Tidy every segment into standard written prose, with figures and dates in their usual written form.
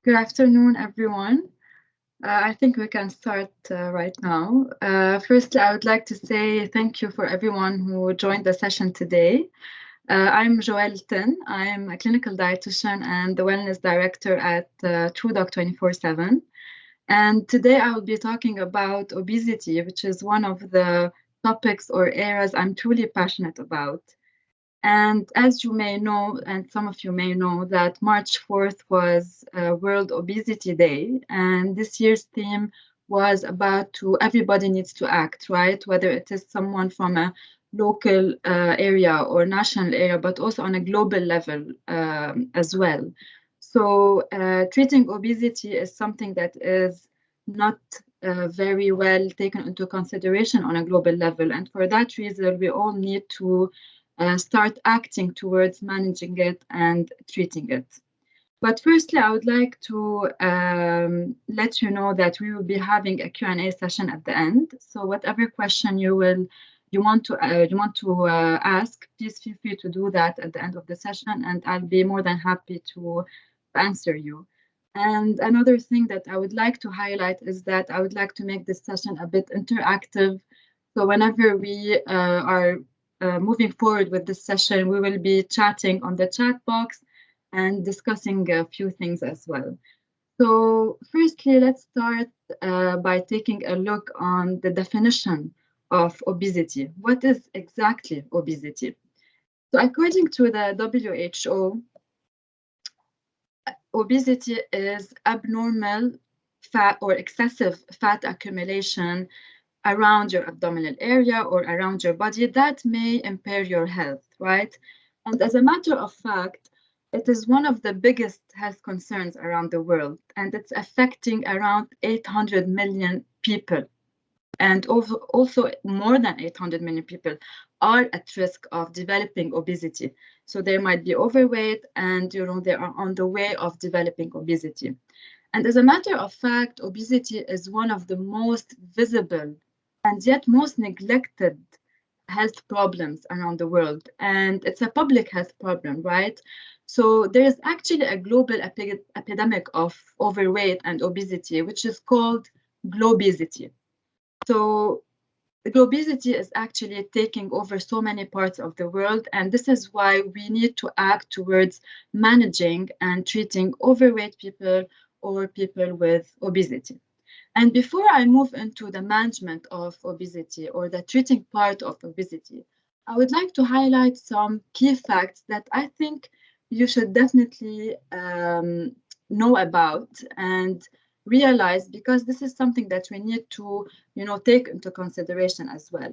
Good afternoon, everyone. I think we can start right now. Firstly, I would like to say thank you for everyone who joined the session today. I'm Joelle Tin. I'm a clinical dietitian and the wellness director at TruDoc 24/7. And today I will be talking about obesity, which is one of the topics or areas I'm truly passionate about. And as you may know, and some of you may know, that March 4th was World Obesity Day. And this year's theme was about to everybody needs to act, right? Whether it is someone from a local area or national area, but also on a global level as well. So treating obesity is something that is not very well taken into consideration on a global level. And for that reason, we all need to start acting towards managing it and treating it. But firstly, I would like to let you know that we will be having a Q&A session at the end. So whatever question you want to ask, please feel free to do that at the end of the session, and I'll be more than happy to answer you. And another thing that I would like to highlight is that I would like to make this session a bit interactive. So whenever we are moving forward with this session, we will be chatting on the chat box and discussing a few things as well. So firstly, let's start by taking a look on the definition of obesity. What is exactly obesity? So according to the WHO, obesity is abnormal fat or excessive fat accumulation around your abdominal area or around your body that may impair your health, right? And as a matter of fact, it is one of the biggest health concerns around the world, and it's affecting around 800 million people. And also, more than 800 million people are at risk of developing obesity. So they might be overweight and they are on the way of developing obesity. And as a matter of fact, obesity is one of the most visible and yet most neglected health problems around the world. And it's a public health problem, right? So there is actually a global epidemic of overweight and obesity, which is called globesity. So obesity is actually taking over so many parts of the world, and this is why we need to act towards managing and treating overweight people or people with obesity. And before I move into the management of obesity or the treating part of obesity, I would like to highlight some key facts that I think you should definitely know about and realize, because this is something that we need to, take into consideration as well.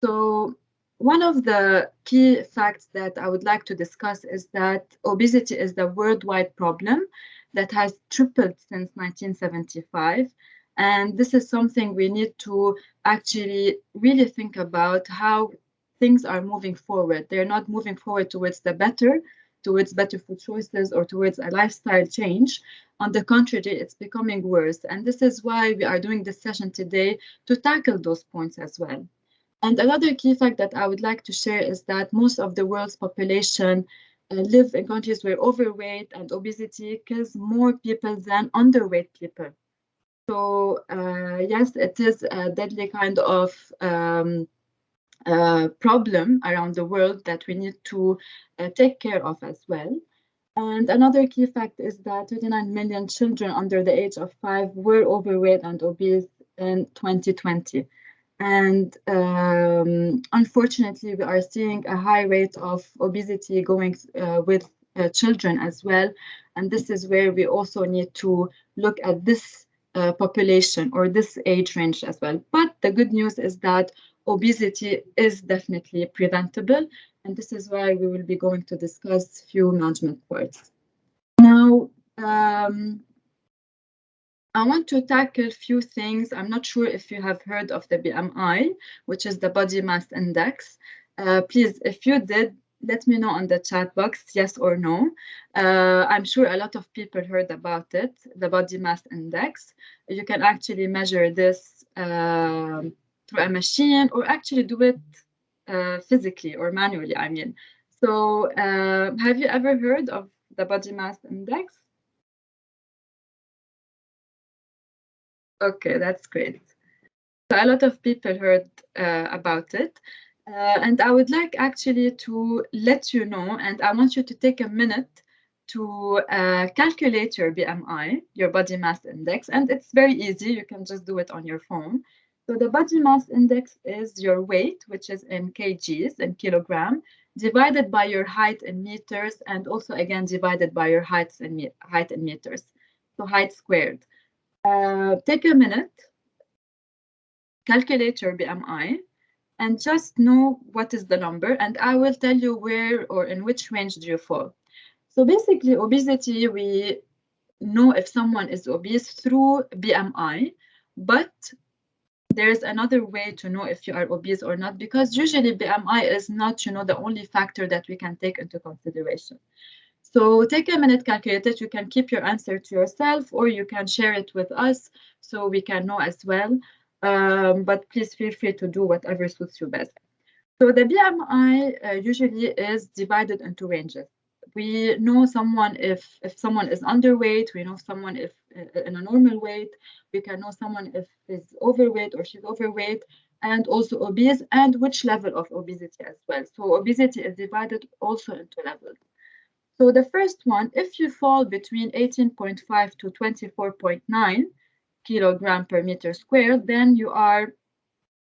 So one of the key facts that I would like to discuss is that obesity is the worldwide problem that has tripled since 1975. And this is something we need to actually really think about how things are moving forward. They're not moving forward towards better food choices or towards a lifestyle change. On the contrary, it's becoming worse. And this is why we are doing this session today, to tackle those points as well. And another key fact that I would like to share is that most of the world's population live in countries where overweight and obesity kills more people than underweight people. So yes, it is a deadly kind of problem around the world that we need to take care of as well. And another key fact is that 39 million children under the age of 5 were overweight and obese in 2020. And unfortunately, we are seeing a high rate of obesity going with children as well. And this is where we also need to look at this population or this age range as well. But the good news is that obesity is definitely preventable. And this is why we will be going to discuss few management parts. Now, I want to tackle a few things. I'm not sure if you have heard of the BMI, which is the body mass index. Please, if you did, let me know on the chat box, yes or no. I'm sure a lot of people heard about it, the body mass index. You can actually measure this through a machine or actually do it physically or manually, I mean. So have you ever heard of the body mass index? Okay, that's great. So a lot of people heard about it. And I would like actually to let you know, and I want you to take a minute to calculate your BMI, your body mass index. And it's very easy. You can just do it on your phone. So the body mass index is your weight, which is in kgs, in kilogram, divided by your height in meters, and also again divided by your height in meters. So height squared. Take a minute, calculate your BMI, and just know what is the number, and I will tell you where or in which range do you fall. So basically, obesity, we know if someone is obese through BMI, but there's another way to know if you are obese or not, because usually BMI is not, the only factor that we can take into consideration. So take a minute, calculate it. You can keep your answer to yourself or you can share it with us so we can know as well. But please feel free to do whatever suits you best. So the BMI usually is divided into ranges. We know someone if someone is underweight, we know someone if in a normal weight, we can know someone if is overweight or she's overweight, and also obese, and which level of obesity as well. So obesity is divided also into levels. So the first one, if you fall between 18.5 to 24.9 kilogram per meter squared, then you are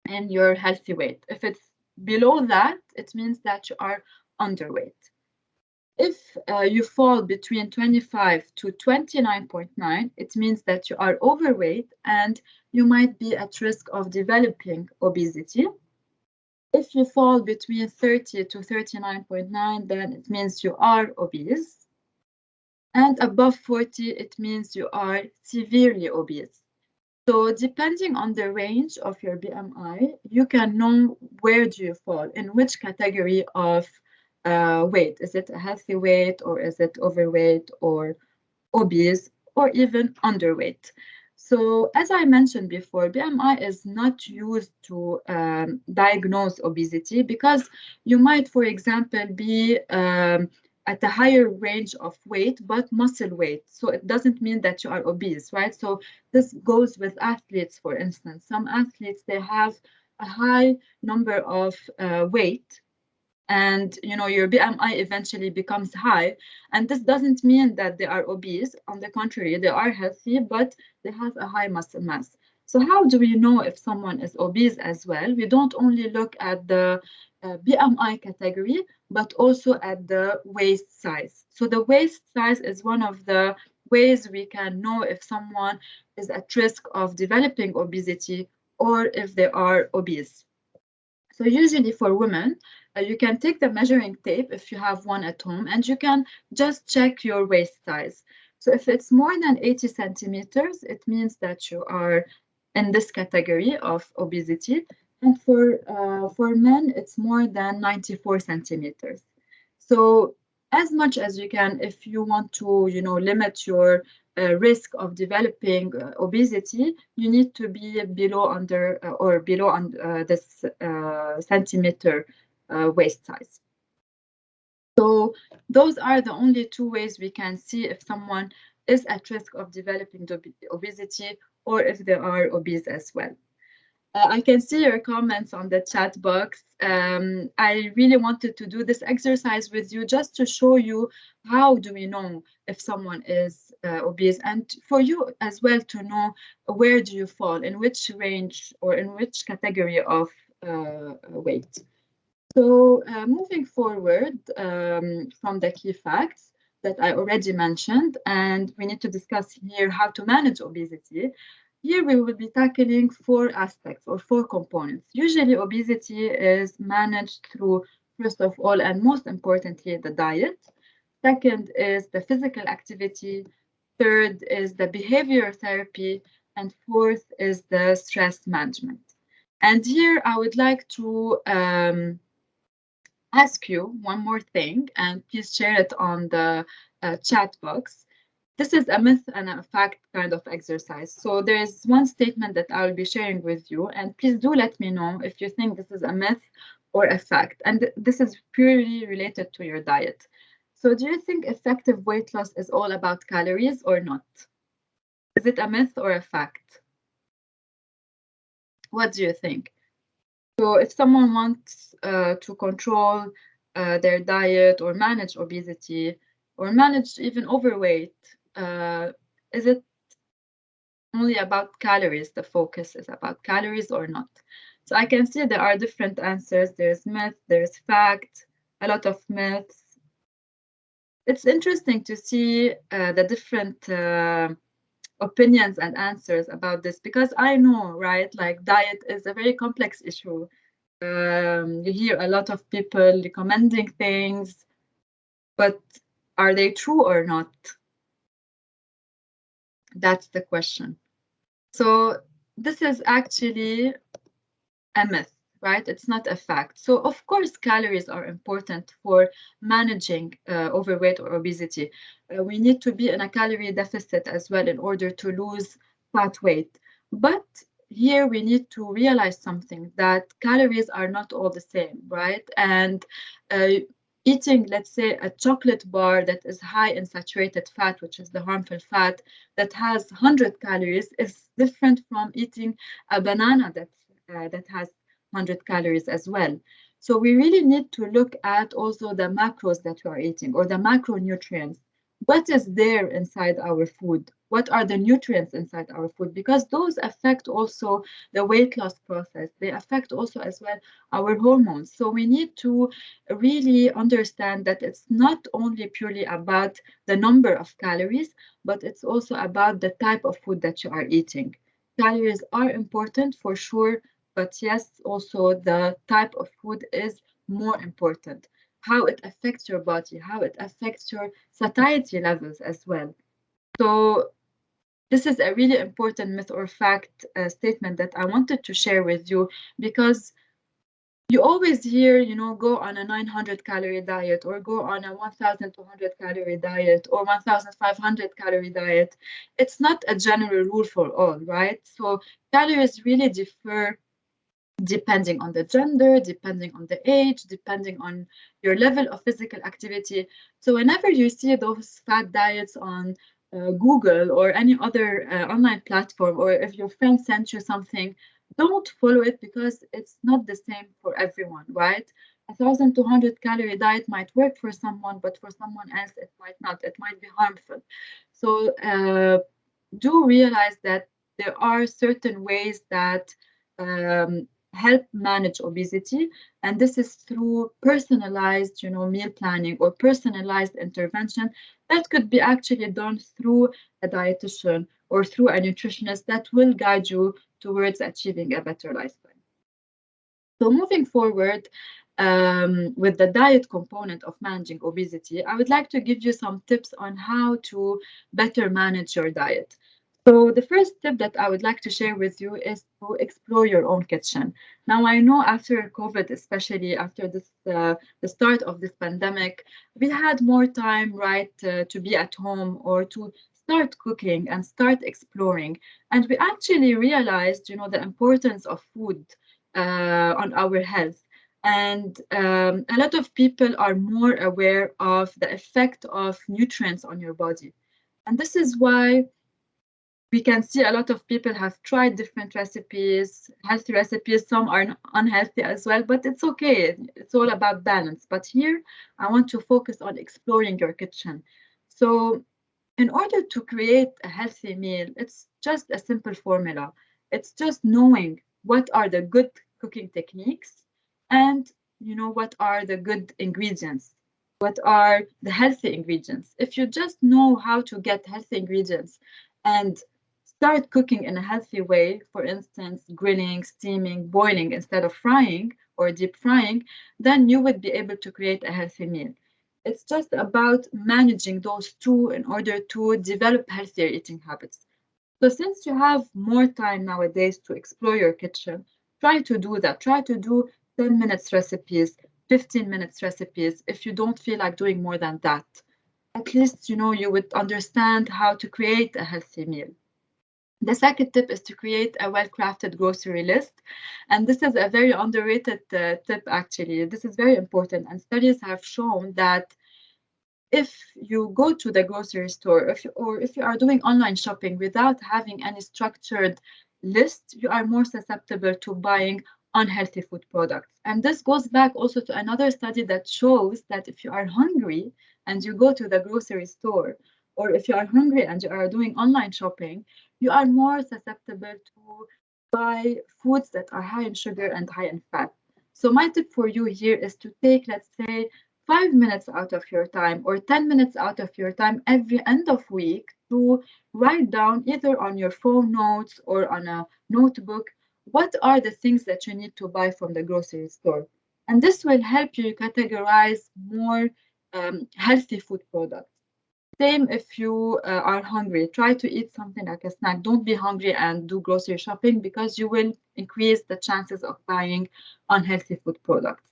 in your healthy weight. If it's below that, it means that you are underweight. If you fall between 25 to 29.9, it means that you are overweight and you might be at risk of developing obesity. If you fall between 30 to 39.9, then it means you are obese. And above 40, it means you are severely obese. So depending on the range of your BMI, you can know where do you fall, in which category of weight. Is it a healthy weight or is it overweight or obese or even underweight? So as I mentioned before, BMI is not used to diagnose obesity because you might, for example, be at a higher range of weight, but muscle weight. So it doesn't mean that you are obese, right? So this goes with athletes, for instance. Some athletes, they have a high number of weight, and your BMI eventually becomes high, and this doesn't mean that they are obese. On the contrary, they are healthy, but they have a high muscle mass. So how do we know if someone is obese as well? We don't only look at the BMI category, but also at the waist size. So the waist size is one of the ways we can know if someone is at risk of developing obesity or if they are obese. So usually for women, you can take the measuring tape if you have one at home, and you can just check your waist size. So if it's more than 80 centimeters, it means that you are in this category of obesity. And for men, it's more than 94 centimeters. So as much as you can, if you want to, limit your risk of developing obesity, you need to be below under or below this centimeter waist size. So those are the only two ways we can see if someone is at risk of developing obesity or if they are obese as well. I can see your comments on the chat box. I really wanted to do this exercise with you just to show you how do we know if someone is obese, and for you as well to know where do you fall, in which range or in which category of weight. So moving forward from the key facts that I already mentioned, and we need to discuss here how to manage obesity. Here we will be tackling four aspects or four components. Usually obesity is managed through, first of all, and most importantly, the diet. Second is the physical activity. Third is the behavior therapy. And fourth is the stress management. And here I would like to ask you one more thing, and please share it on the chat box. This is a myth and a fact kind of exercise. So there is one statement that I will be sharing with you, and please do let me know if you think this is a myth or a fact. And this is purely related to your diet. So do you think effective weight loss is all about calories or not? Is it a myth or a fact? What do you think? So if someone wants to control their diet or manage obesity or manage even overweight, is it only about calories? The focus is about calories or not? So I can see there are different answers. There's myth, there's fact, a lot of myths. It's interesting to see the different opinions and answers about this because I know, right? Like diet is a very complex issue. You hear a lot of people recommending things, but are they true or not? That's the question. So this is actually a myth, right? It's not a fact. So, of course, calories are important for managing overweight or obesity. We need to be in a calorie deficit as well in order to lose fat weight. But here we need to realize something that calories are not all the same, right? And uh, eating, let's say, a chocolate bar that is high in saturated fat, which is the harmful fat, that has 100 calories, is different from eating a banana that has 100 calories as well. So we really need to look at also the macros that we are eating or the macronutrients. What is there inside our food? What are the nutrients inside our food? Because those affect also the weight loss process. They affect also as well our hormones. So we need to really understand that it's not only purely about the number of calories, but it's also about the type of food that you are eating. Calories are important for sure, but yes, also the type of food is more important. How it affects your body, how it affects your satiety levels as well. So this is a really important myth or fact statement that I wanted to share with you because you always hear, go on a 900 calorie diet or go on a 1,200 calorie diet or 1,500 calorie diet. It's not a general rule for all, right? So calories really differ depending on the gender, depending on the age, depending on your level of physical activity. So whenever you see those fat diets on Google or any other online platform, or if your friend sent you something, don't follow it because it's not the same for everyone, right? 1,200 calorie diet might work for someone, but for someone else it might not. It might be harmful. So do realize that there are certain ways that help manage obesity, and this is through personalized meal planning or personalized intervention that could be actually done through a dietitian or through a nutritionist that will guide you towards achieving a better lifestyle. So moving forward, with the diet component of managing obesity, I would like to give you some tips on how to better manage your diet. So the first tip that I would like to share with you is to explore your own kitchen. Now I know after COVID, especially after the start of this pandemic, we had more time, right, to be at home or to start cooking and start exploring. And we actually realized, the importance of food on our health. And a lot of people are more aware of the effect of nutrients on your body. And this is why we can see a lot of people have tried different recipes, healthy recipes. Some are unhealthy as well, but it's okay. It's all about balance. But here, I want to focus on exploring your kitchen. So, in order to create a healthy meal, it's just a simple formula. It's just knowing what are the good cooking techniques and what are the good ingredients, what are the healthy ingredients. If you just know how to get healthy ingredients and start cooking in a healthy way, for instance, grilling, steaming, boiling instead of frying or deep frying, then you would be able to create a healthy meal. It's just about managing those two in order to develop healthier eating habits. So, since you have more time nowadays to explore your kitchen, try to do that. Try to do 10 minutes recipes, 15 minutes recipes if you don't feel like doing more than that. At least you would understand how to create a healthy meal. The second tip is to create a well-crafted grocery list. And this is a very underrated tip, actually. This is very important. And studies have shown that if you go to the grocery store, or if you are doing online shopping without having any structured list, you are more susceptible to buying unhealthy food products. And this goes back also to another study that shows that if you are hungry and you go to the grocery store, or if you are hungry and you are doing online shopping, you are more susceptible to buy foods that are high in sugar and high in fat. So my tip for you here is to take, let's say, 5 minutes out of your time or 10 minutes out of your time every end of week to write down either on your phone notes or on a notebook what are the things that you need to buy from the grocery store. And this will help you categorize more healthy food products. Same if you are hungry, try to eat something like a snack. Don't be hungry and do grocery shopping because you will increase the chances of buying unhealthy food products.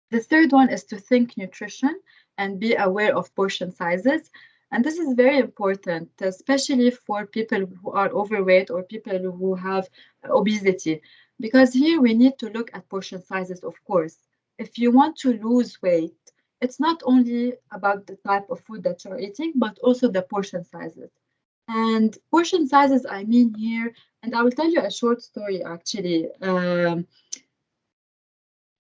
The third one is to think nutrition and be aware of portion sizes. And this is very important, especially for people who are overweight or people who have obesity, because here we need to look at portion sizes, of course. If you want to lose weight, it's not only about the type of food that you're eating, but also the portion sizes. And portion sizes, I mean here, and I will tell you a short story actually.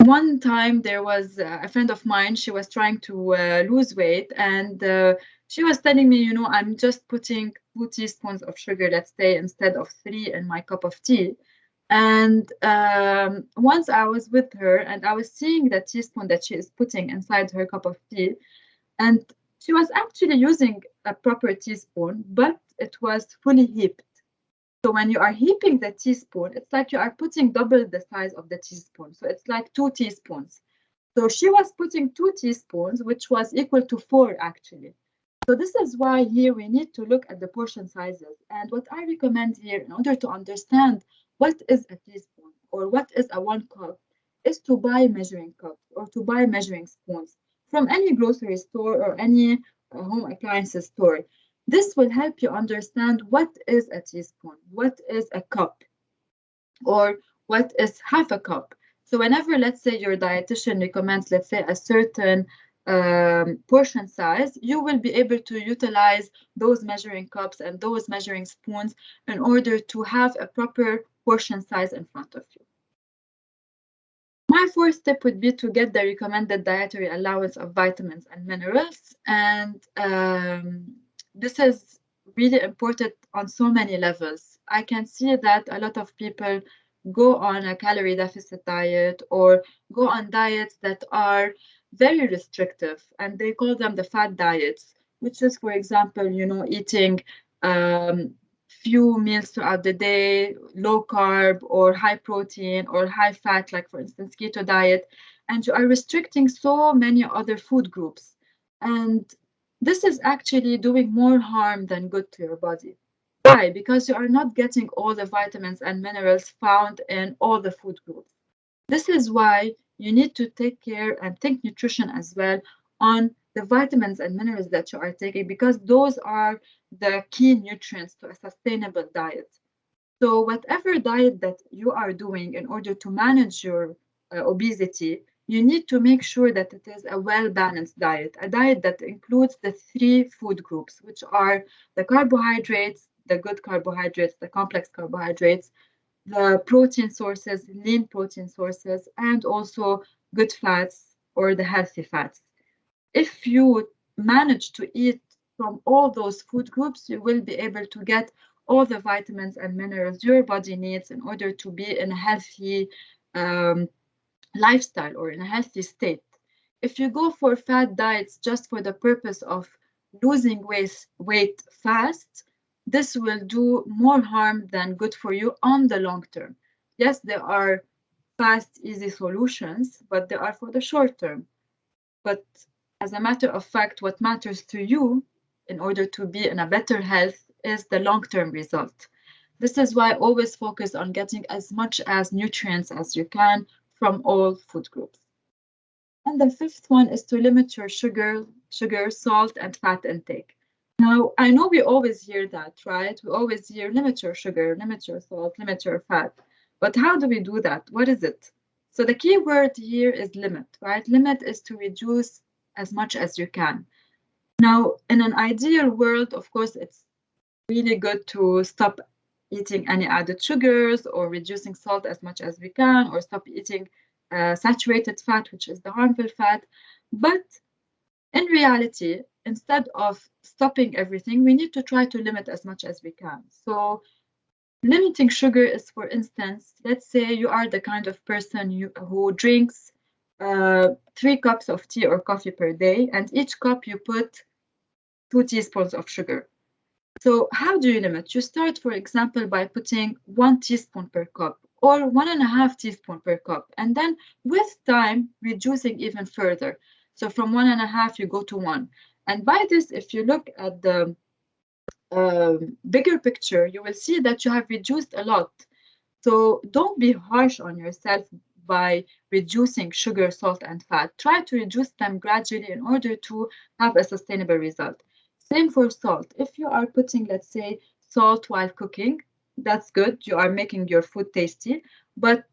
One time there was a friend of mine, she was trying to lose weight, and she was telling me, I'm just putting 2 teaspoons of sugar, let's say, instead of three in my cup of tea. And once I was with her and I was seeing the teaspoon that she is putting inside her cup of tea, and she was actually using a proper teaspoon, but it was fully heaped. So when you are heaping the teaspoon, it's like you are putting double the size of the teaspoon. So it's like 2 teaspoons. So she was putting 2 teaspoons, which was equal to four actually. So this is why here we need to look at the portion sizes. And what I recommend here in order to understand what is a teaspoon or what is a 1 cup is to buy measuring cups or to buy measuring spoons from any grocery store or any home appliances store. This will help you understand what is a teaspoon, what is a cup, or what is half a cup. So whenever, let's say, your dietitian recommends, let's say, a certain portion size, you will be able to utilize those measuring cups and those measuring spoons in order to have a proper portion size in front of you. My fourth step would be to get the recommended dietary allowance of vitamins and minerals. And this is really important on so many levels. I can see that a lot of people go on a calorie deficit diet or go on diets that are very restrictive, and they call them the fat diets, which is, for example, eating few meals throughout the day, low carb or high protein or high fat, like for instance, keto diet, and you are restricting so many other food groups. And this is actually doing more harm than good to your body. Why? Because you are not getting all the vitamins and minerals found in all the food groups. This is why you need to take care and think nutrition as well on the vitamins and minerals that you are taking, because those are the key nutrients to a sustainable diet. So, whatever diet that you are doing in order to manage your obesity, you need to make sure that it is a well balanced diet, a diet that includes the three food groups, which are the carbohydrates, the good carbohydrates, the complex carbohydrates, the protein sources, lean protein sources, and also good fats or the healthy fats. If you manage to eat from all those food groups, you will be able to get all the vitamins and minerals your body needs in order to be in a healthy um, lifestyle or in a healthy state. If you go for fat diets just for the purpose of losing weight fast, this will do more harm than good for you on the long term. Yes, there are fast, easy solutions, but they are for the short term. But as a matter of fact, what matters to you in order to be in a better health is the long term result. This is why I always focus on getting as much as nutrients as you can from all food groups. And the fifth one is to limit your sugar, salt, and fat intake. Now, I know we always hear that, right? We always hear limit your sugar, limit your salt, limit your fat. But how do we do that? What is it? So the key word here is limit, right? Limit is to reduce as much as you can. Now, in an ideal world, of course, it's really good to stop eating any added sugars or reducing salt as much as we can, or stop eating saturated fat, which is the harmful fat. But in reality, instead of stopping everything, we need to try to limit as much as we can. So limiting sugar is, for instance, let's say you are the kind of person who drinks 3 cups of tea or coffee per day, and each cup you put 2 teaspoons of sugar. So how do you limit? You start, for example, by putting 1 teaspoon per cup or 1.5 teaspoon per cup, and then with time, reducing even further. So from 1.5, you go to 1. And by this, if you look at the bigger picture, you will see that you have reduced a lot. So don't be harsh on yourself by reducing sugar, salt, and fat. Try to reduce them gradually in order to have a sustainable result. Same for salt. If you are putting, let's say, salt while cooking, that's good. You are making your food tasty. But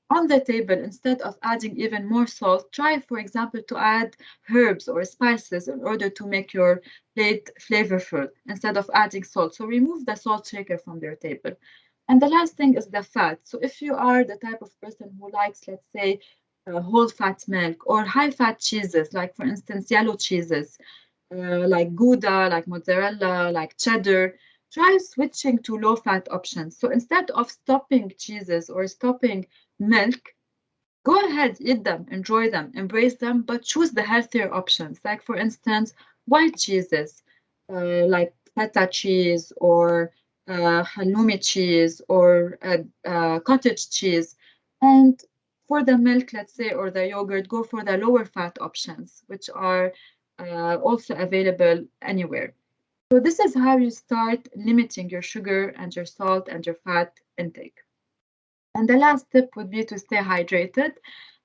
on the table, instead of adding even more salt, try, for example, to add herbs or spices in order to make your plate flavorful instead of adding salt. So remove the salt shaker from your table. And the last thing is the fat. So if you are the type of person who likes, let's say, whole fat milk or high fat cheeses, like for instance, yellow cheeses, like Gouda, like mozzarella, like cheddar, try switching to low fat options. So instead of stopping cheeses or stopping milk, go ahead, eat them, enjoy them, embrace them, but choose the healthier options. Like, for instance, white cheeses, like feta cheese or halloumi cheese or cottage cheese. And for the milk, let's say, or the yogurt, go for the lower fat options, which are also available anywhere. So, this is how you start limiting your sugar and your salt and your fat intake. And the last tip would be to stay hydrated.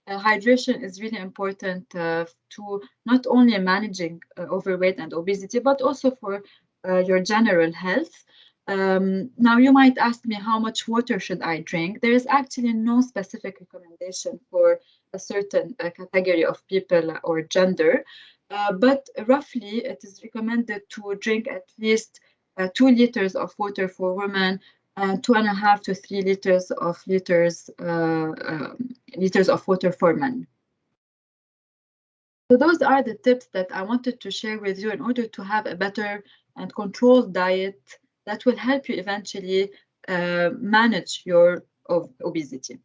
Hydration is really important to not only managing overweight and obesity, but also for your general health. Now, you might ask me, how much water should I drink? There is actually no specific recommendation for a certain category of people or gender, but roughly it is recommended to drink at least 2 liters of water for women and 2.5 to 3 liters liters of water for men. So those are the tips that I wanted to share with you in order to have a better and controlled diet that will help you eventually manage your obesity.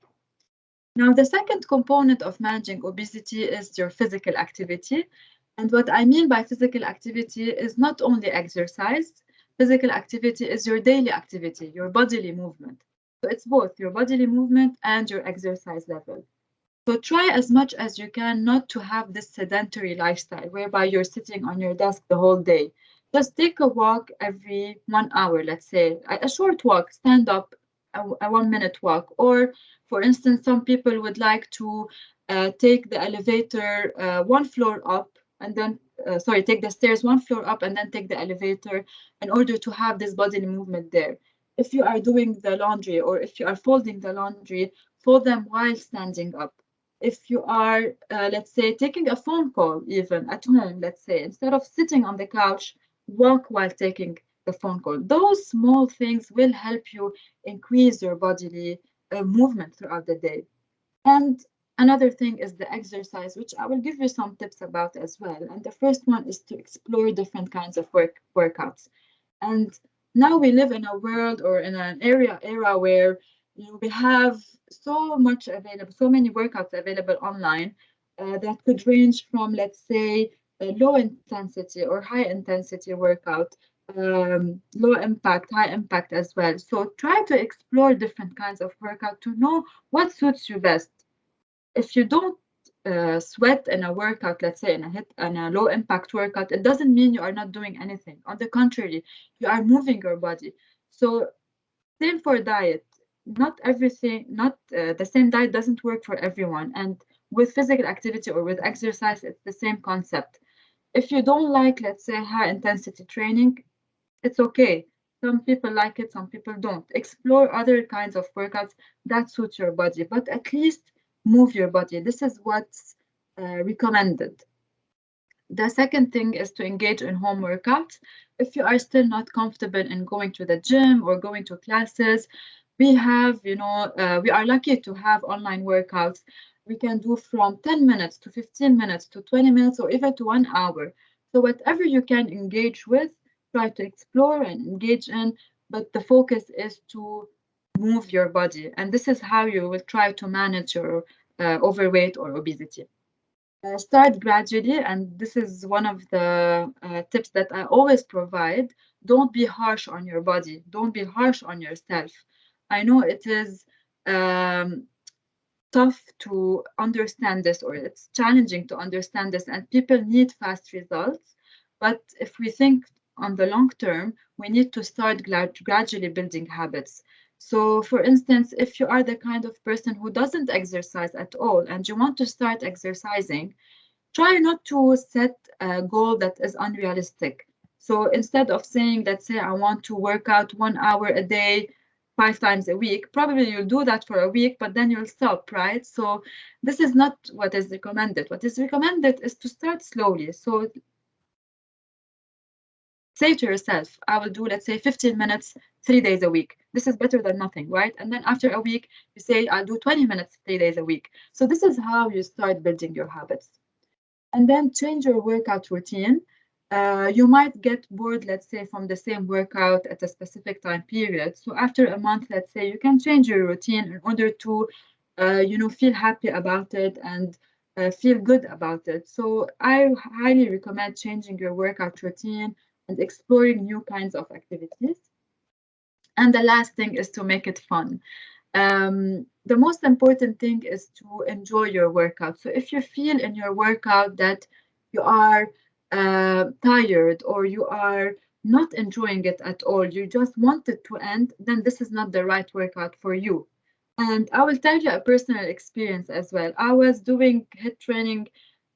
Now, the second component of managing obesity is your physical activity. And what I mean by physical activity is not only exercise. Physical activity is your daily activity, your bodily movement. So it's both your bodily movement and your exercise level. So try as much as you can not to have this sedentary lifestyle whereby you're sitting on your desk the whole day. Just take a walk every 1 hour, let's say, a short walk, stand up, a 1 minute walk. Or, for instance, some people would like to take the elevator one floor up and then, take the stairs one floor up and then take the elevator in order to have this bodily movement there. If you are doing the laundry or if you are folding the laundry, fold them while standing up. If you are, let's say, taking a phone call even at home, let's say, instead of sitting on the couch, walk while taking the phone call. Those small things will help you increase your bodily movement throughout the day. And another thing is the exercise, which I will give you some tips about as well. And the first one is to explore different kinds of workouts. And now we live in a world or in an era where we have so much available, so many workouts available online that could range from, let's say, a low intensity or high intensity workout, low impact, high impact as well. So try to explore different kinds of workout to know what suits you best. If you don't sweat in a workout, let's say in a low impact workout, it doesn't mean you are not doing anything. On the contrary, you are moving your body. So same for diet. Not everything, not the same diet doesn't work for everyone. And with physical activity or with exercise, it's the same concept. If you don't like, let's say, high intensity training, it's okay. Some people like it, some people don't. Explore other kinds of workouts that suit your body, but at least move your body. This is what's recommended. The second thing is to engage in home workouts. If you are still not comfortable in going to the gym or going to classes, we have, we are lucky to have online workouts. We can do from 10 minutes to 15 minutes to 20 minutes or even to 1 hour. So, whatever you can engage with, try to explore and engage in, but the focus is to move your body. And this is how you will try to manage your overweight or obesity. Start gradually, and this is one of the tips that I always provide. Don't be harsh on your body, don't be harsh on yourself. I know it is um, tough to understand this, or it's challenging to understand this, and people need fast results. But if we think on the long term, we need to start gradually building habits. So, for instance, if you are the kind of person who doesn't exercise at all and you want to start exercising, try not to set a goal that is unrealistic. So instead of saying, let's say, I want to work out 1 hour a day, 5 times a week, probably you'll do that for a week, but then you'll stop, right? So this is not what is recommended. What is recommended is to start slowly. So say to yourself, I will do, let's say, 15 minutes 3 days a week. This is better than nothing, right? And then after a week, you say, I'll do 20 minutes 3 days a week. So this is how you start building your habits. And then change your workout routine. You might get bored, let's say, from the same workout at a specific time period. So after a month, let's say, you can change your routine in order to, feel happy about it and feel good about it. So I highly recommend changing your workout routine and exploring new kinds of activities. And the last thing is to make it fun. The most important thing is to enjoy your workout. So if you feel in your workout that you are tired or you are not enjoying it at all, you just want it to end, then this is not the right workout for you. And I will tell you a personal experience as well. I was doing HIIT training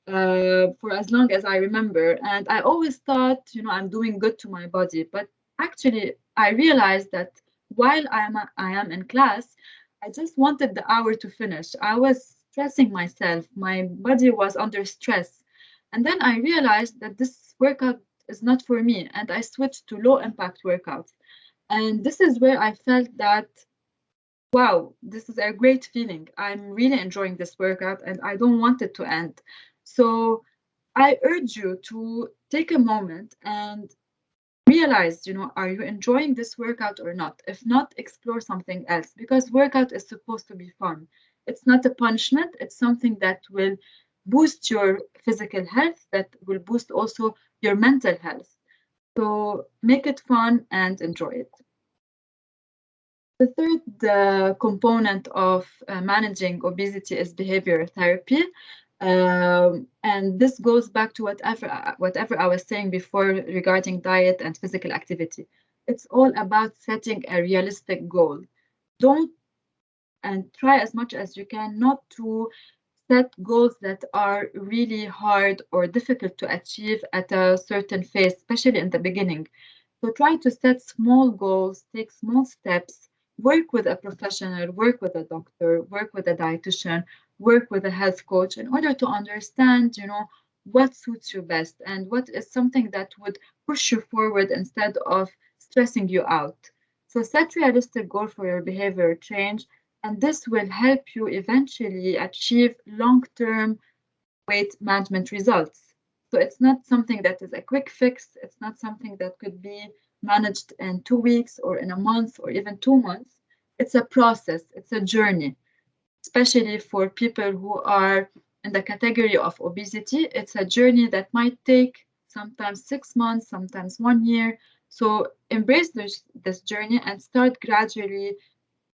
for as long as I remember. And I always thought, I'm doing good to my body. But actually, I realized that while I am in class, I just wanted the hour to finish. I was stressing myself. My body was under stress. And then I realized that this workout is not for me. And I switched to low impact workouts. And this is where I felt that, wow, this is a great feeling. I'm really enjoying this workout and I don't want it to end. So I urge you to take a moment and realize, are you enjoying this workout or not? If not, explore something else because workout is supposed to be fun. It's not a punishment, it's something that will boost your physical health, that will boost also your mental health. So make it fun and enjoy it. The third component of managing obesity is behavior therapy. And this goes back to whatever I was saying before regarding diet and physical activity. It's all about setting a realistic goal. Don't and try as much as you can not to set goals that are really hard or difficult to achieve at a certain phase, especially in the beginning. So try to set small goals, take small steps, work with a professional, work with a doctor, work with a dietitian, work with a health coach in order to understand, what suits you best and what is something that would push you forward instead of stressing you out. So set realistic goal for your behavior change, and this will help you eventually achieve long-term weight management results. So it's not something that is a quick fix. It's not something that could be managed in 2 weeks or in a month or even 2 months. It's a process, it's a journey, especially for people who are in the category of obesity. It's a journey that might take sometimes 6 months, sometimes 1 year. So embrace this journey and start gradually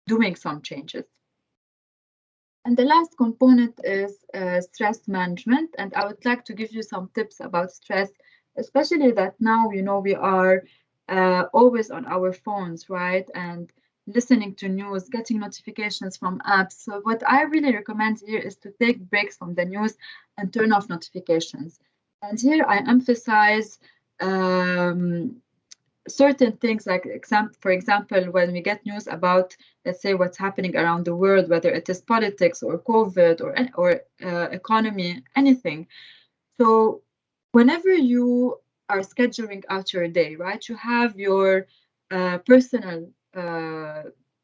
doing some changes. And the last component is stress management. And I would like to give you some tips about stress, especially that now, we are always on our phones, right? And listening to news, getting notifications from apps. So, what I really recommend here is to take breaks from the news and turn off notifications. And here I emphasize um, certain things like for example, when we get news about, let's say, what's happening around the world, whether it is politics or COVID or economy, anything. So whenever you are scheduling out your day, right, you have your personal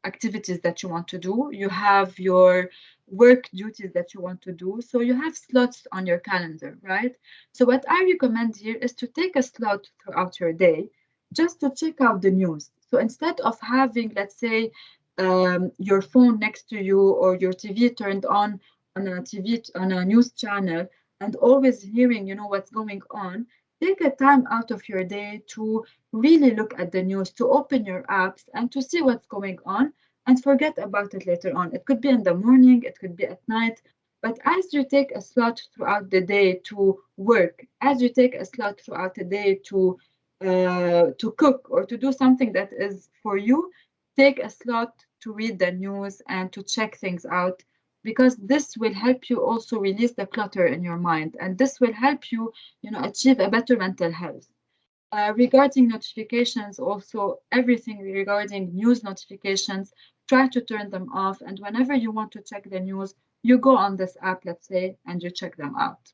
activities that you want to do, you have your work duties that you want to do. So you have slots on your calendar, right? So what I recommend here is to take a slot throughout your day just to check out the news. So instead of having, let's say, your phone next to you or your TV turned on a TV on a news channel and always hearing, what's going on, take a time out of your day to really look at the news, to open your apps and to see what's going on and forget about it later on. It could be in the morning, it could be at night. But as you take a slot throughout the day to work, as you take a slot throughout the day to cook or to do something that is for you, take a slot to read the news and to check things out, because this will help you also release the clutter in your mind, and this will help you, achieve a better mental health. Regarding notifications, also everything regarding news notifications, try to turn them off. And whenever you want to check the news, you go on this app, let's say, and you check them out.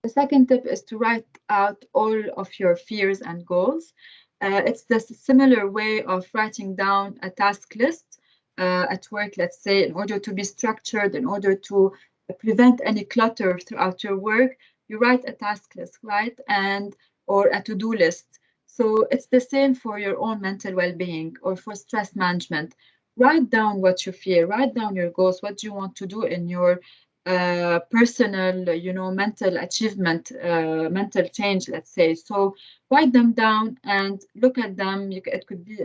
The second tip is to write out all of your fears and goals. It's the similar way of writing down a task list at work, let's say, in order to be structured, in order to prevent any clutter throughout your work. You write a task list, right? And or a to-do list. So it's the same for your own mental well-being or for stress management. Write down what you fear, write down your goals, what you want to do in your personal, mental achievement, mental change, let's say. So write them down and look at them. It could be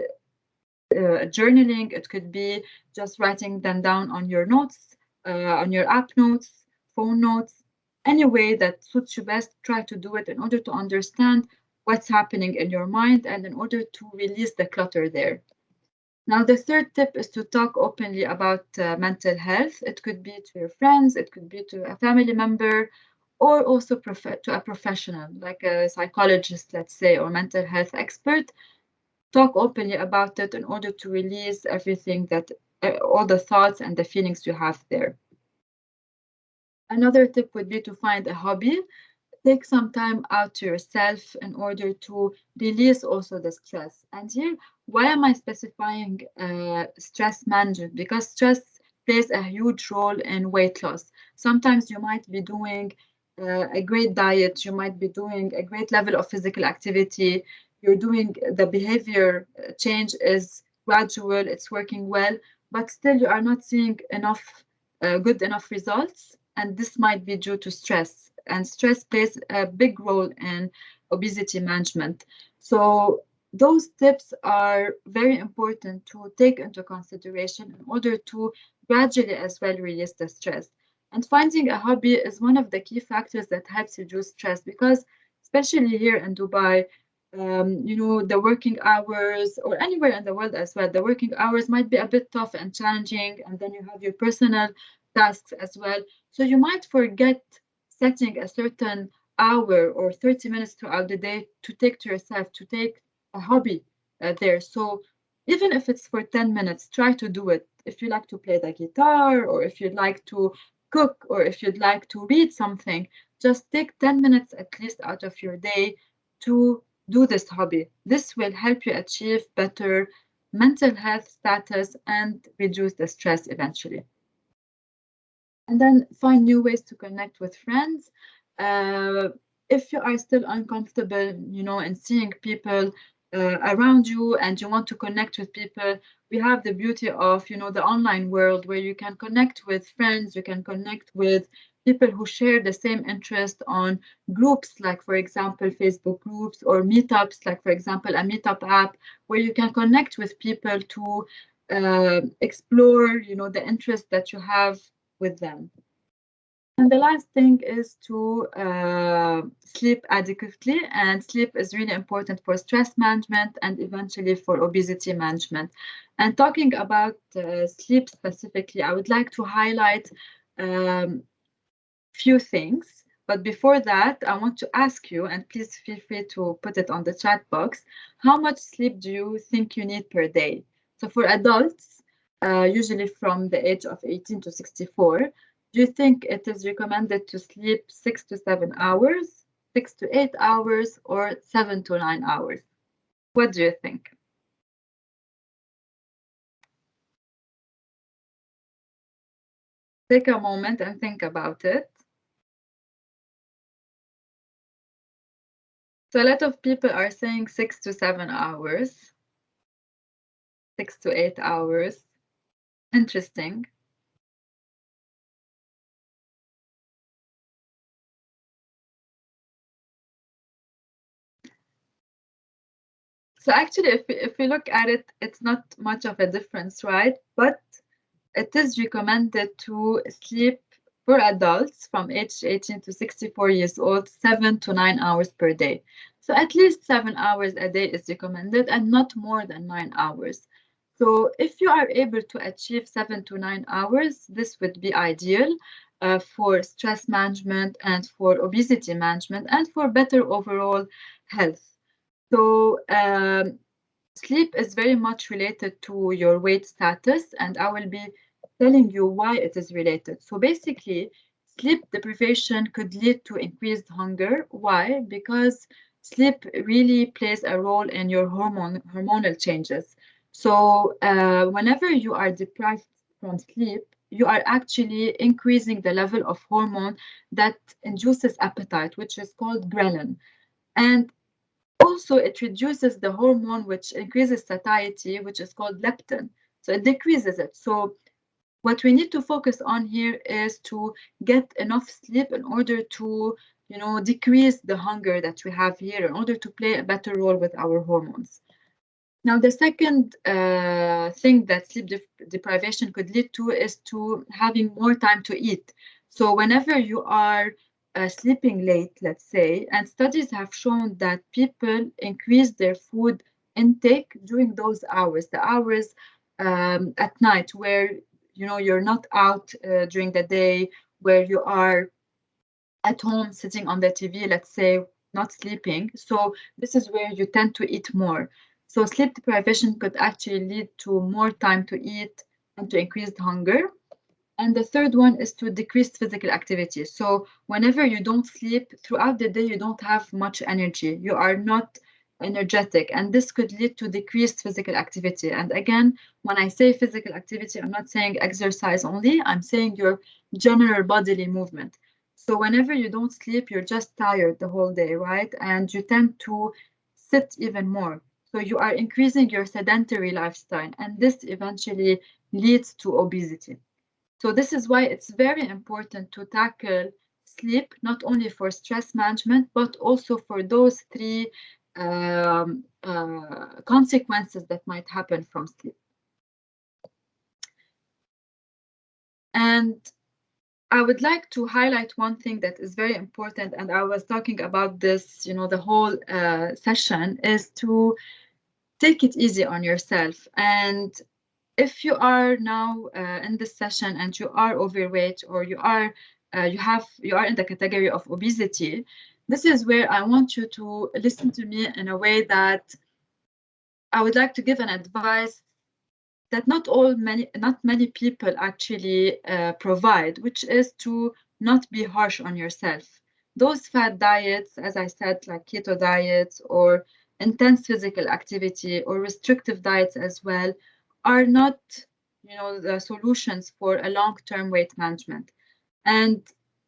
journaling, it could be just writing them down on your notes, on your app notes, phone notes, any way that suits you best. Try to do it in order to understand what's happening in your mind and in order to release the clutter there. Now, the third tip is to talk openly about mental health. It could be to your friends, it could be to a family member, or also to a professional, like a psychologist, let's say, or mental health expert. Talk openly about it in order to release everything that, all the thoughts and the feelings you have there. Another tip would be to find a hobby. Take some time out to yourself in order to release also the stress. And here, why am I specifying stress management? Because stress plays a huge role in weight loss. Sometimes you might be doing a great diet, you might be doing a great level of physical activity, you're doing the behavior change is gradual, it's working well, but still you are not seeing enough good enough results, and this might be due to stress, and stress plays a big role in obesity management. So those tips are very important to take into consideration in order to gradually as well release the stress. And finding a hobby is one of the key factors that helps reduce stress, because especially here in Dubai, the working hours, or anywhere in the world as well, the working hours might be a bit tough and challenging, and then you have your personal tasks as well. So you might forget setting a certain hour or 30 minutes throughout the day to take to yourself, to take a hobby there. So even if it's for 10 minutes, try to do it. If you like to play the guitar, or if you'd like to cook, or if you'd like to read something, just take 10 minutes at least out of your day to do this hobby. This will help you achieve better mental health status and reduce the stress eventually. And then find new ways to connect with friends. Uh, if you are still uncomfortable, in seeing people around you and you want to connect with people, we have the beauty of, the online world where you can connect with friends, you can connect with people who share the same interest on groups, like, for example, Facebook groups, or meetups, like, for example, a meetup app where you can connect with people to explore, the interest that you have with them. And the last thing is to sleep adequately. And sleep is really important for stress management and eventually for obesity management. And talking about sleep specifically, I would like to highlight few things. But before that, I want to ask you, and please feel free to put it on the chat box, how much sleep do you think you need per day? So for adults, usually from the age of 18 to 64, do you think it is recommended to sleep 6 to 7 hours, 6 to 8 hours or 7 to 9 hours? What do you think? Take a moment and think about it. So a lot of people are saying 6 to 7 hours, 6 to 8 hours. Interesting. So actually, if we look at it, it's not much of a difference, right? But it is recommended to sleep for adults from age 18 to 64 years old, 7 to 9 hours per day. So at least 7 hours a day is recommended and not more than 9 hours. So if you are able to achieve 7 to 9 hours, this would be ideal for stress management and for obesity management and for better overall health. So sleep is very much related to your weight status, and I will be telling you why it is related. So basically, sleep deprivation could lead to increased hunger. Why? Because sleep really plays a role in your hormonal changes. So whenever you are deprived from sleep, you are actually increasing the level of hormone that induces appetite, which is called ghrelin. And also, it reduces the hormone which increases satiety, which is called leptin. So it decreases it. So what we need to focus on here is to get enough sleep in order to, decrease the hunger that we have here, in order to play a better role with our hormones. Now, the second thing that sleep deprivation could lead to is to having more time to eat. So, whenever you are sleeping late, let's say, and studies have shown that people increase their food intake during those hours, the hours at night where you're not out during the day, where you are at home sitting on the TV, let's say, not sleeping. So this is where you tend to eat more. So sleep deprivation could actually lead to more time to eat and to increased hunger. And the third one is to decrease physical activity. So whenever you don't sleep throughout the day, you don't have much energy. You are not energetic, and this could lead to decreased physical activity. And again, when I say physical activity, I'm not saying exercise only, I'm saying your general bodily movement. So whenever you don't sleep, you're just tired the whole day, right? And you tend to sit even more. So you are increasing your sedentary lifestyle, and this eventually leads to obesity. So this is why it's very important to tackle sleep, not only for stress management, but also for those three consequences that might happen from sleep. And I would like to highlight one thing that is very important, and I was talking about this, the whole session, is to take it easy on yourself. And if you are now in this session and you are overweight, or you are in the category of obesity, this is where I want you to listen to me in a way that I would like to give an advice that not many people actually provide, which is to not be harsh on yourself. Those fad diets, as I said, like keto diets or intense physical activity or restrictive diets as well, are not, the solutions for a long-term weight management. And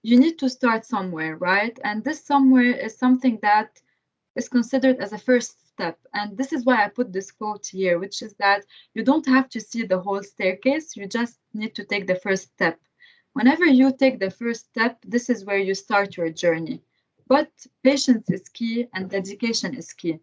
you need to start somewhere, right? And this somewhere is something that is considered as a first step. And this is why I put this quote here, which is that you don't have to see the whole staircase, you just need to take the first step. Whenever you take the first step, this is where you start your journey. But patience is key and dedication is key.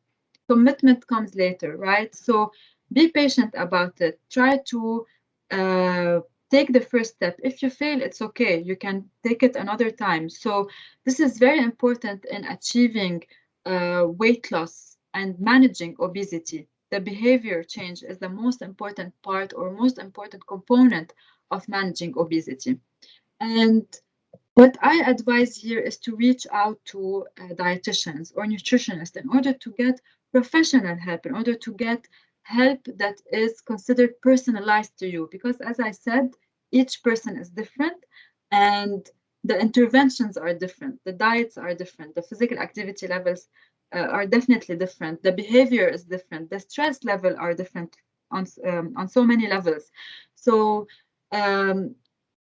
Commitment comes later, right? So be patient about it. Try to uh, take the first step. If you fail, it's okay. You can take it another time. So this is very important in achieving weight loss and managing obesity. The behavior change is the most important part or most important component of managing obesity. And what I advise here is to reach out to dietitians or nutritionists in order to get professional help, in order to get help that is considered personalized to you. Because, as I said, each person is different, and the interventions are different, the diets are different, the physical activity levels are definitely different, the behavior is different, the stress level are different on so many levels. So um,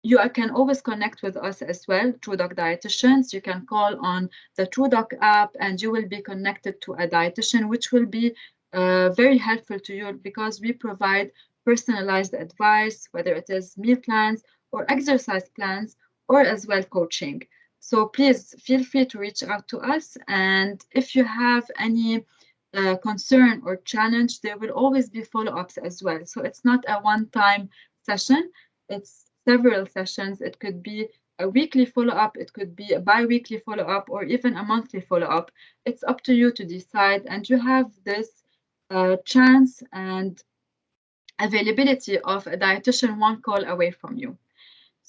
you can always connect with us as well, TruDoc dietitians. You can call on the TruDoc app and you will be connected to a dietitian, which will be very helpful to you because we provide personalized advice, whether it is meal plans or exercise plans, or as well coaching. So please feel free to reach out to us. And if you have any concern or challenge, there will always be follow-ups as well. So it's not a one-time session, it's several sessions. It could be a weekly follow-up, it could be a bi-weekly follow-up, or even a monthly follow-up. It's up to you to decide, and you have this chance and availability of a dietitian one call away from you.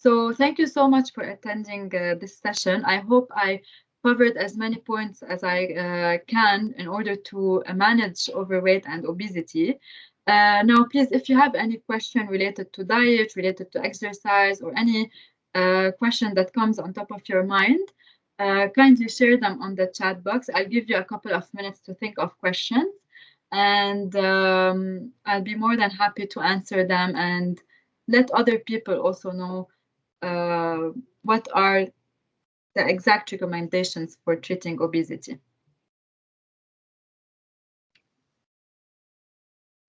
So thank you so much for attending this session. I hope I covered as many points as I can in order to manage overweight and obesity. Now, please, if you have any question related to diet, related to exercise, or any question that comes on top of your mind, kindly share them on the chat box. I'll give you a couple of minutes to think of questions, and I'll be more than happy to answer them and let other people also know uh, what are the exact recommendations for treating obesity.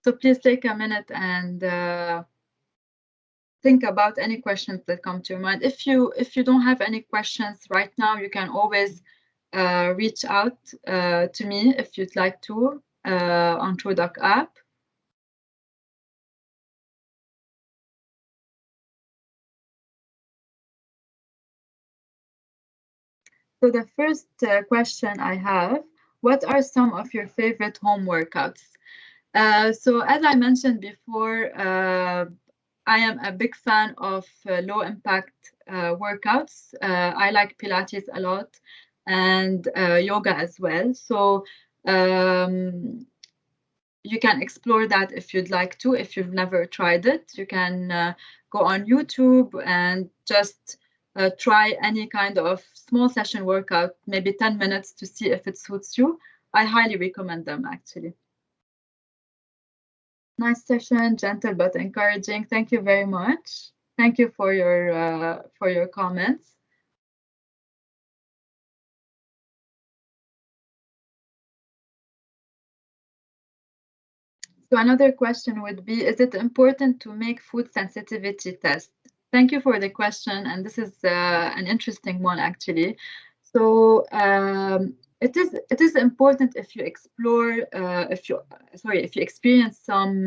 So please take a minute and think about any questions that come to your mind. If you don't have any questions right now, you can always reach out to me if you'd like to on TruDoc app. So the first question I have, what are some of your favorite home workouts? So as I mentioned before, I am a big fan of low impact workouts. I like Pilates a lot and yoga as well. So um, you can explore that if you'd like to. If you've never tried it, you can go on YouTube and just try any kind of small session workout, maybe 10 minutes to see if it suits you. I highly recommend them actually. Nice session, gentle but encouraging. Thank you very much. Thank you for your comments. So another question would be, is it important to make food sensitivity tests? Thank you for the question, and this is an interesting one actually. So it is important if you explore if you experience some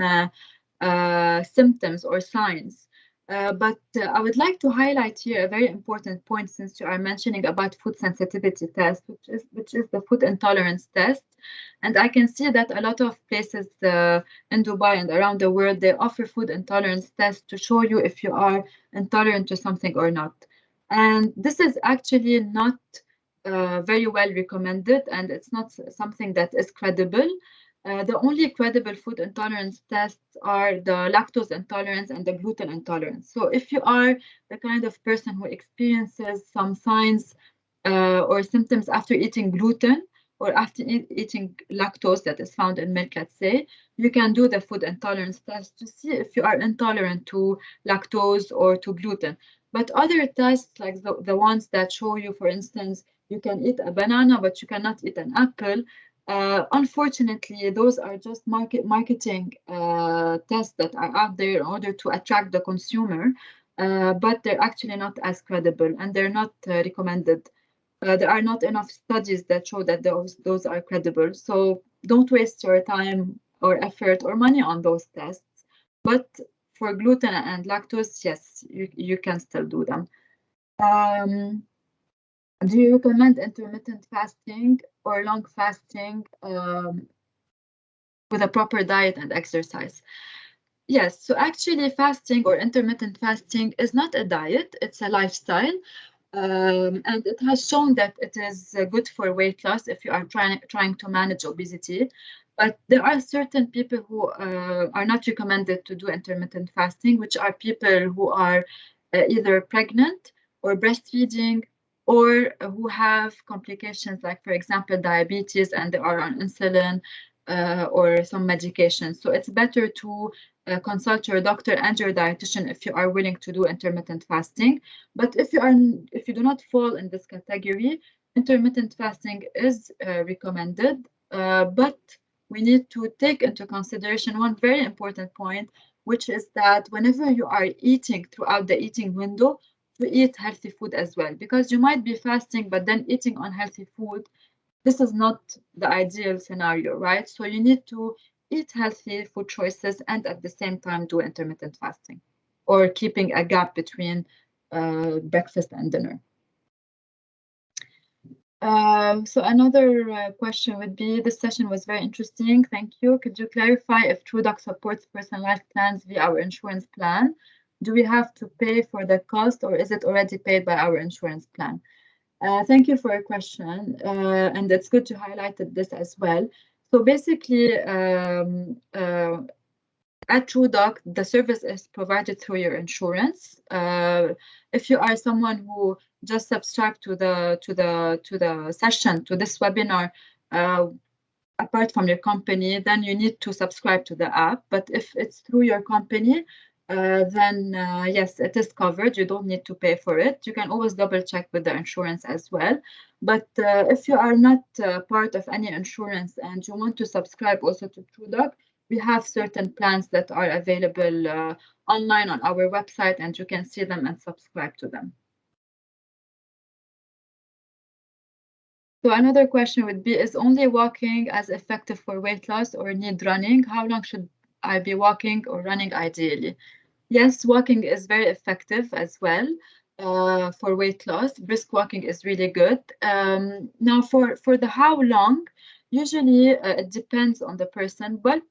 symptoms or signs. But I would like to highlight here a very important point since you are mentioning about food sensitivity test, which is the food intolerance test. And I can see that a lot of places in Dubai and around the world, they offer food intolerance tests to show you if you are intolerant to something or not. And this is actually not very well recommended, and it's not something that is credible. The only credible food intolerance tests are the lactose intolerance and the gluten intolerance. So if you are the kind of person who experiences some signs or symptoms after eating gluten or after eating lactose that is found in milk, let's say, you can do the food intolerance test to see if you are intolerant to lactose or to gluten. But other tests, like the ones that show you, for instance, you can eat a banana, but you cannot eat an apple. Unfortunately, those are just marketing tests that are out there in order to attract the consumer, but they're actually not as credible and they're not recommended. There are not enough studies that show that those are credible. So don't waste your time or effort or money on those tests. But for gluten and lactose, yes, you can still do them. Um, do you recommend intermittent fasting or long fasting with a proper diet and exercise? Yes, so actually, fasting or intermittent fasting is not a diet, it's a lifestyle. And it has shown that it is good for weight loss if you are trying to manage obesity. But there are certain people who are not recommended to do intermittent fasting, which are people who are either pregnant or breastfeeding, or who have complications like, for example, diabetes and they are on insulin or some medication. So it's better to consult your doctor and your dietitian if you are willing to do intermittent fasting. But if you do not fall in this category, intermittent fasting is recommended. But we need to take into consideration one very important point, which is that whenever you are eating throughout the eating window, to eat healthy food as well, because you might be fasting but then eating unhealthy food. This is not the ideal scenario, right? So you need to eat healthy food choices and at the same time do intermittent fasting or keeping a gap between breakfast and dinner. So another question would be, this session was very interesting. Thank you. Could you clarify if TruDoc supports personalized plans via our insurance plan? Do we have to pay for the cost or is it already paid by our insurance plan? Thank you for your question. And it's good to highlight this as well. So basically, at TruDoc, the service is provided through your insurance. If you are someone who just subscribed to the session, to this webinar, apart from your company, then you need to subscribe to the app. But if it's through your company, then yes, it is covered. You don't need to pay for it. You can always double check with the insurance as well. But if you are not part of any insurance and you want to subscribe also to TruDoc, we have certain plans that are available online on our website, and you can see them and subscribe to them. So another question would be, is only walking as effective for weight loss or need running? How long should I be walking or running ideally? Yes, walking is very effective as well for weight loss. Brisk walking is really good. Now, for the how long, usually it depends on the person, but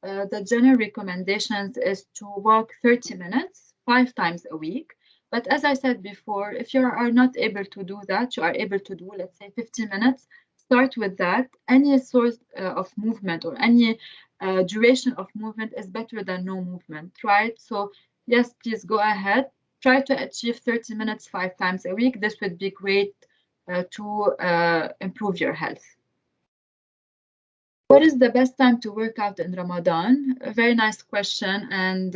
the general recommendations is to walk 30 minutes, 5 times a week. But as I said before, if you are not able to do that, you are able to do, let's say, 50 minutes, start with that. Any source of movement or any duration of movement is better than no movement, right? So yes, please go ahead. Try to achieve 30 minutes 5 times a week. This would be great to improve your health. What is the best time to work out in Ramadan? A very nice question. And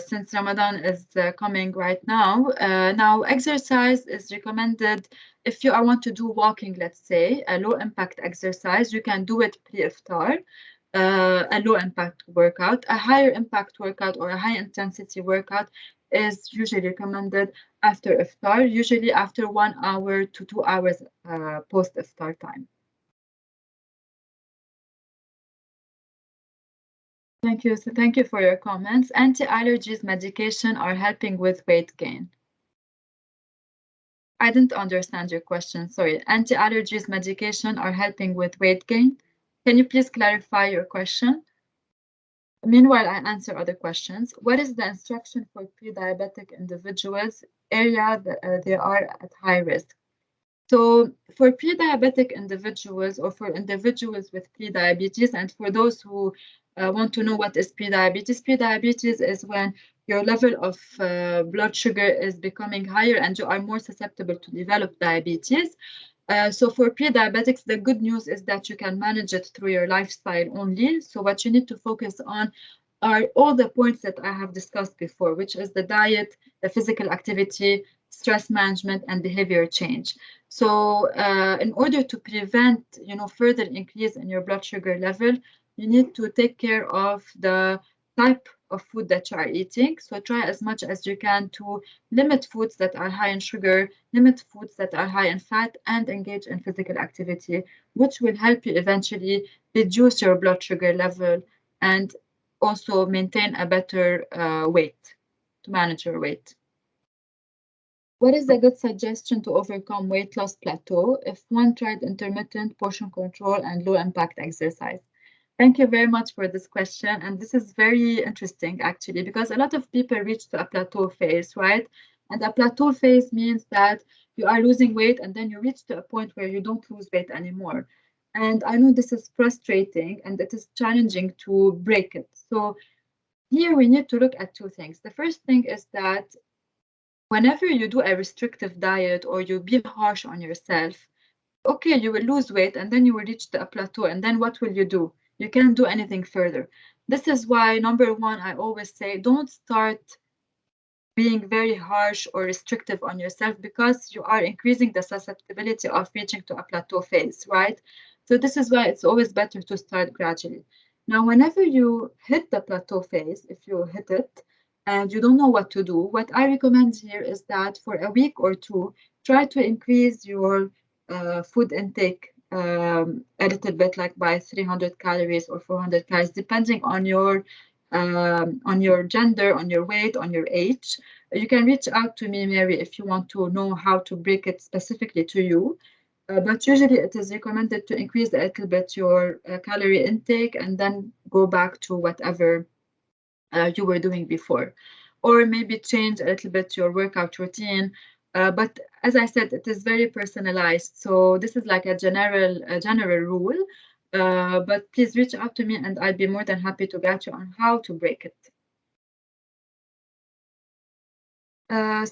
since Ramadan is coming right now, now exercise is recommended. If you want to do walking, let's say, a low impact exercise, you can do it pre-iftar. A low impact workout. A higher impact workout or a high intensity workout is usually recommended after iftar, usually after 1 hour to 2 hours post iftar time. Thank you. So thank you for your comments. Anti-allergies medication are helping with weight gain. I didn't understand your question. Sorry. Anti-allergies medication are helping with weight gain. Can you please clarify your question? Meanwhile, I answer other questions. What is the instruction for pre-diabetic individuals area that they are at high risk? So for pre-diabetic individuals or for individuals with pre-diabetes, and for those who want to know what is pre-diabetes is when your level of blood sugar is becoming higher and you are more susceptible to develop diabetes. So for pre-diabetics, the good news is that you can manage it through your lifestyle only. So what you need to focus on are all the points that I have discussed before, which is the diet, the physical activity, stress management, and behavior change. So in order to prevent, further increase in your blood sugar level, you need to take care of the type of food that you are eating. So try as much as you can to limit foods that are high in sugar, limit foods that are high in fat, and engage in physical activity, which will help you eventually reduce your blood sugar level and also maintain a better weight, to manage your weight. What is a good suggestion to overcome weight loss plateau if one tried intermittent portion control and low impact exercise? Thank you very much for this question. And this is very interesting, actually, because a lot of people reach to a plateau phase, right? And a plateau phase means that you are losing weight and then you reach to a point where you don't lose weight anymore. And I know this is frustrating and it is challenging to break it. So here we need to look at two things. The first thing is that whenever you do a restrictive diet or you be harsh on yourself, okay, you will lose weight and then you will reach a plateau. And then what will you do? You can't do anything further. This is why, number one, I always say don't start being very harsh or restrictive on yourself because you are increasing the susceptibility of reaching to a plateau phase, right? So this is why it's always better to start gradually. Now, whenever you hit the plateau phase, if you hit it and you don't know what to do, what I recommend here is that for a week or two, try to increase your food intake a little bit, like by 300 calories or 400 calories, depending on your gender, on your weight, on your age. You can reach out to me, Mary, if you want to know how to break it specifically to you. But usually it is recommended to increase a little bit your calorie intake and then go back to whatever you were doing before. Or maybe change a little bit your workout routine. But as I said, it is very personalized. So this is like a general rule. But please reach out to me and I'll be more than happy to guide you on how to break it.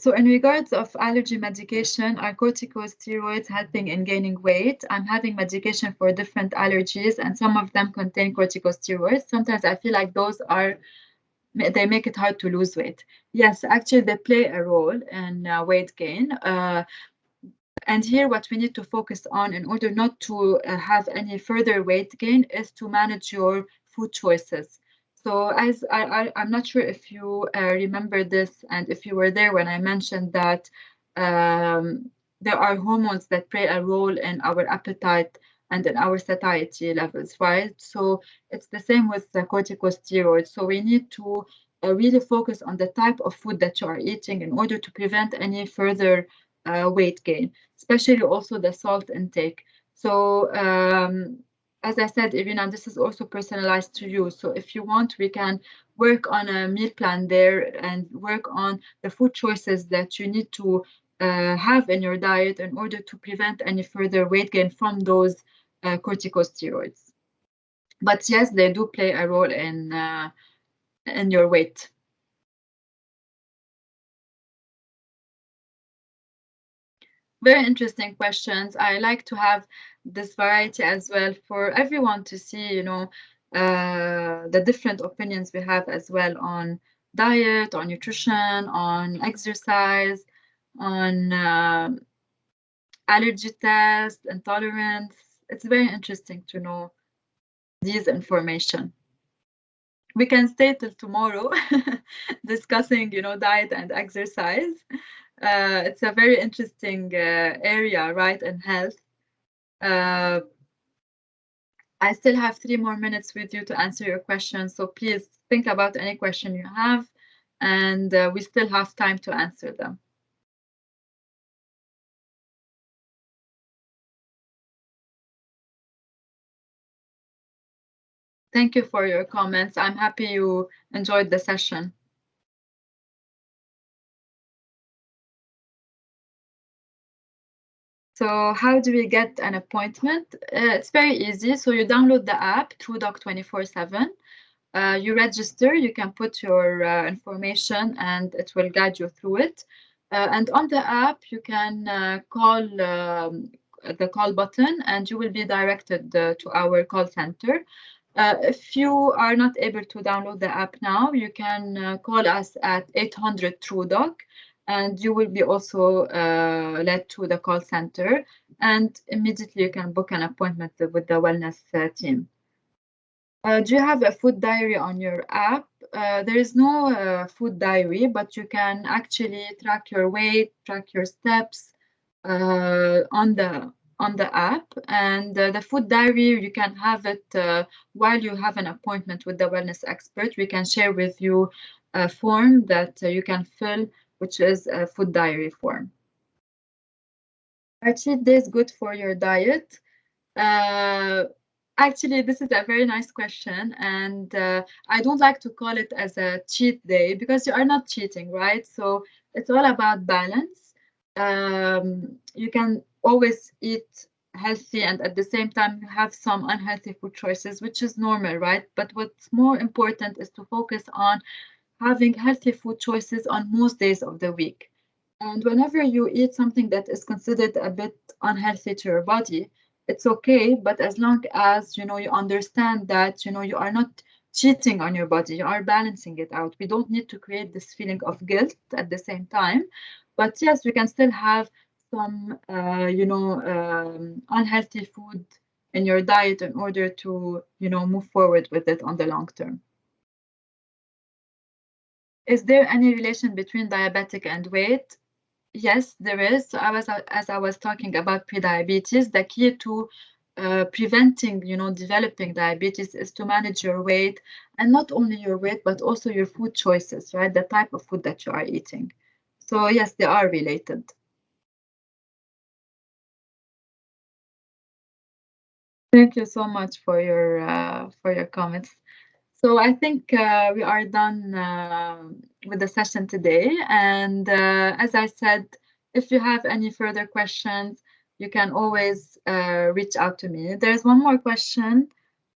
So in regards of allergy medication, are corticosteroids helping in gaining weight? I'm having medication for different allergies, and some of them contain corticosteroids. Sometimes I feel like they make it hard to lose weight. Yes, actually, they play a role in weight gain. And here, what we need to focus on in order not to have any further weight gain is to manage your food choices. So, as I'm not sure if you remember this and if you were there when I mentioned that there are hormones that play a role in our appetite and in our satiety levels, right? So, it's the same with the corticosteroids. So, we need to really focus on the type of food that you are eating in order to prevent any further weight gain, especially also the salt intake. So as I said, Irina, this is also personalized to you. So if you want, we can work on a meal plan there and work on the food choices that you need to have in your diet in order to prevent any further weight gain from those corticosteroids. But yes, they do play a role in your weight. Very interesting questions. I like to have this variety as well for everyone to see, the different opinions we have as well on diet, on nutrition, on exercise, on allergy test, intolerance. It's very interesting to know these information. We can stay till tomorrow discussing, diet and exercise. It's a very interesting area, right, and health. Uh, I still have 3 more minutes with you to answer your questions, so please think about any question you have, and we still have time to answer them. Thank you for your comments. I'm happy you enjoyed the session. So how do we get an appointment? It's very easy. So you download the app, TruDoc 24/7. You register, you can put your information and it will guide you through it. And on the app, you can call the call button and you will be directed to our call center. If you are not able to download the app now, you can call us at 800 TruDoc and you will be also led to the call center and immediately you can book an appointment with the wellness team. Do you have a food diary on your app? There is no food diary, but you can actually track your weight, track your steps on the app. And the food diary, you can have it while you have an appointment with the wellness expert. We can share with you a form that you can fill, which is a food diary form. Are cheat days good for your diet? Uh, Actually, this is a very nice question, and I don't like to call it as a cheat day because you are not cheating, right? So it's all about balance. You can always eat healthy and at the same time have some unhealthy food choices, which is normal, right? But what's more important is to focus on having healthy food choices on most days of the week. And whenever you eat something that is considered a bit unhealthy to your body, it's okay. But as long as you understand that you are not cheating on your body, you are balancing it out. We don't need to create this feeling of guilt at the same time. But yes, we can still have some, unhealthy food in your diet in order to, move forward with it on the long term. Is there any relation between diabetic and weight? Yes, there is. So as I was talking about prediabetes, the key to preventing, developing diabetes is to manage your weight, and not only your weight, but also your food choices, right? The type of food that you are eating. So yes, they are related. Thank you so much for your comments. So I think we are done with the session today. And as I said, if you have any further questions, you can always reach out to me. There's one more question.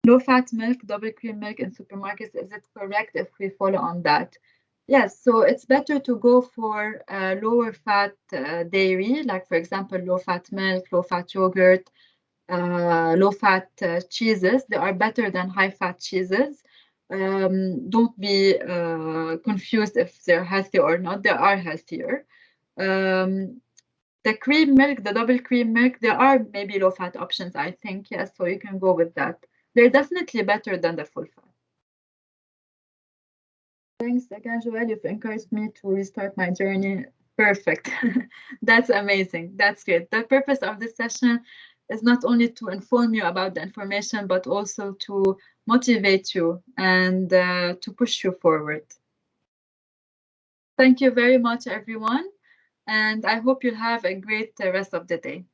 Low fat milk, double cream milk in supermarkets, is it correct if we follow on that? Yes, so it's better to go for lower fat dairy, like for example, low fat milk, low fat yogurt, low fat cheeses. They are better than high fat cheeses. Don't be confused if they're healthy or not. They are healthier. Um, the cream milk, the double cream milk, there are maybe low fat options, I think. Yes, so you can go with that. They're definitely better than the full fat. Thanks again, Joelle. You've encouraged me to restart my journey. Perfect. That's amazing. That's great. The purpose of this session is not only to inform you about the information, but also to motivate you and to push you forward. Thank you very much, everyone. And I hope you'll have a great rest of the day.